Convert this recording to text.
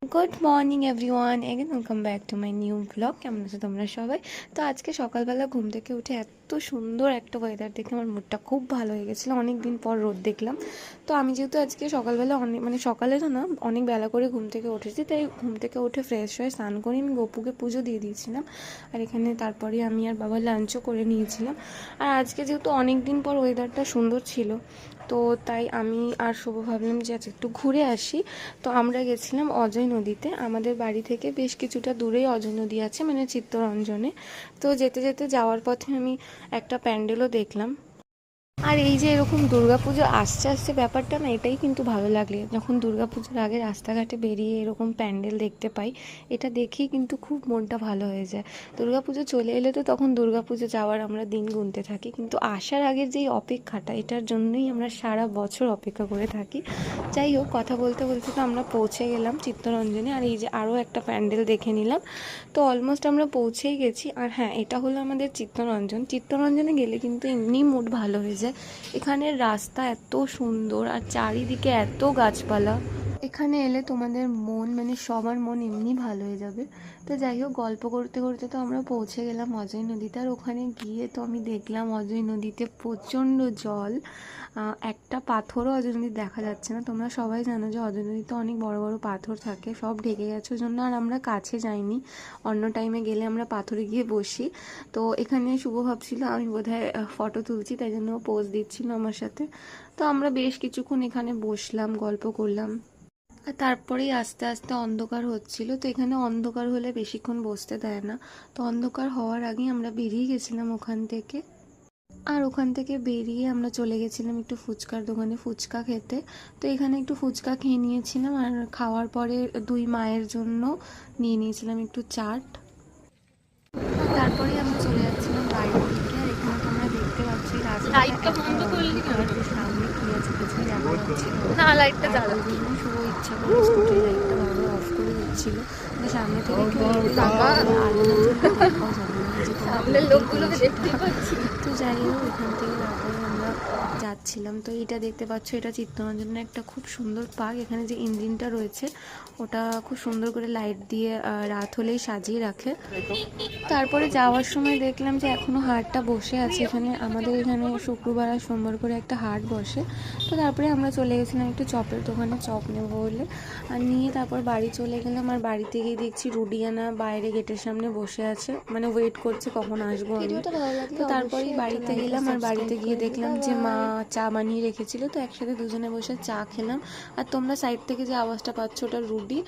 Good morning everyone, again welcome back to my new blog. কেমন আছো তোমরা সবাই? তো আজকে সকালবেলা ঘুম থেকে উঠে এত সুন্দর একটা ওয়েদার দেখে আমার মুডটা খুব ভালো হয়ে গেছিলো। অনেক দিন পর রোদ দেখলাম। তো আমি যেহেতু আজকে সকালবেলা সকালে তো না, অনেক বেলা করে ঘুম থেকে উঠেছি, তাই ঘুম থেকে উঠে ফ্রেশ হয়ে স্নান করে আমি গপুকে পুজো দিয়ে দিয়েছিলাম। আর এখানে তারপরে আমি আর বাবা লাঞ্চও করে নিয়েছিলাম। আর আজকে যেহেতু অনেক দিন পর ওয়েদারটা সুন্দর ছিল, তো তাই আমি আর শুভ ভাবলাম যে আজ একটু ঘুরে আসি। তো আমরা গেছিলাম অজয় নদীতে। আমাদের বাড়ি থেকে বেশ কিছুটা দূরেই অজয় নদী আছে, মানে চিত্তরঞ্জনে। তো যেতে যেতে যাওয়ার পথে আমি একটা প্যান্ডেলও দেখলাম। আর এই যে এরকম দুর্গাপুজো আসছে আসছে ব্যাপারটা না, এটাই কিন্তু ভালো লাগে। যখন দুর্গাপুজোর আগে রাস্তাঘাটে বেরিয়ে এরকম প্যান্ডেল দেখতে পাই, এটা দেখেই কিন্তু খুব মনটা ভালো হয়ে যায়। দুর্গাপুজো চলে এলে তো তখন দুর্গাপুজো যাওয়ার আমরা দিন গুনতে থাকি, কিন্তু আসার আগের যেই অপেক্ষাটা, এটার জন্যই আমরা সারা বছর অপেক্ষা করে থাকি। যাই হোক, কথা বলতে বলতে তো আমরা পৌঁছে গেলাম চিত্তরঞ্জনে। আর এই যে আরও একটা প্যান্ডেল দেখে নিলাম। তো অলমোস্ট আমরা পৌঁছেই গেছি। আর হ্যাঁ, এটা হলো আমাদের চিত্তরঞ্জন। চিত্তরঞ্জনে গেলে কিন্তু এমনি মুড ভালো হয়ে যায়। এখানের রাস্তা এত সুন্দর আর চারিদিকে এত গাছপালা। এখানে এলে তোমাদের মন, সবার মন এমনি ভালো হয়ে যাবে। তো যাই হোক, গল্প করতে করতে তো আমরা পৌঁছে গেলাম অজয় নদীতে। আর ওখানে গিয়ে তো আমি দেখলাম অজয় নদীতে প্রচণ্ড জল। একটা পাথরও অজয় নদীতে দেখা যাচ্ছে না। তোমরা সবাই জানো যে অজয় নদীতে অনেক বড় বড় পাথর থাকে, সব ঢেকে গেছে, ওই জন্য আর আমরা কাছে যাইনি। অন্য টাইমে গেলে আমরা পাথরে গিয়ে বসি। তো এখানে শুভ ভাবছিল আমি বোধহয় ফটো তুলছি, তাই জন্য পোজ দিচ্ছিল আমার সাথে। তো আমরা বেশ কিছুক্ষণ এখানে বসলাম, গল্প করলাম। আর তারপরেই আস্তে আস্তে অন্ধকার হচ্ছিল। তো এখানে অন্ধকার হলে বেশিক্ষণ বসতে দেয় না। তো অন্ধকার হওয়ার আগেই আমরা বেরিয়ে গেছিলাম ওখান থেকে। আর ওখান থেকে বেরিয়ে আমরা চলে গেছিলাম একটু ফুচকার দোকানে ফুচকা খেতে। তো এখানে একটু ফুচকা খেয়ে নিয়েছিলাম। আর খাওয়ার পরে দুই মায়ের জন্য নিয়ে নিয়েছিলাম একটু চাট। তারপরে আমরা চলে যাচ্ছিলাম বাইরের দিকে। আর এখানে তোমরা দেখতে পাচ্ছ এই রাস্তাটা বন্ধ করলি কেন? সামনে কি আছে কিছুই দেখা যাচ্ছে না, লাইটটা জ্বালা জন্য শুভ ইচ্ছা করে স্কুটির লাইটটা বারবার অফ করে দিচ্ছিল। সামনে থেকে কেউ আলোর জন্য দেখাও যাবে না, যে সামনের লোকগুলোকে দেখতে পাচ্ছি। তো যাই হোক, এখান থেকে তারপরে আমরা যাচ্ছিলাম। তো এটা দেখতে পাচ্ছ, এটা চিত্তরঞ্জনের একটা খুব সুন্দর পার্ক। এখানে যে ইঞ্জিনটা রয়েছে ওটা খুব সুন্দর করে লাইট দিয়ে রাত হলেই সাজিয়ে রাখে। তারপরে যাওয়ার সময় দেখলাম যে এখনও হাটটা বসে আছে। আমাদের এখানে শুক্রবার আর সোমবার করে একটা হাট বসে। তো তারপরে আমরা চলে গেছিলাম একটু চপের দোকানে চপ নেবো বলে। আর নিয়ে তারপর বাড়ি চলে গেলাম। আর বাড়িতে গিয়ে দেখছি রুডিয়ানা বাইরে গেটের সামনে বসে আছে, ওয়েট করছে কখন আসবো আমি। তো তারপরেই বাড়িতে গেলাম। আর বাড়িতে গিয়ে দেখলাম যে মা চা বানিয়ে রেখেছিল, তো একসাথে দুজনে বসে চা খেলাম। আর তোমরা সাইড থেকে যে আওয়াজটা পাচ্ছ ওটা রুডি।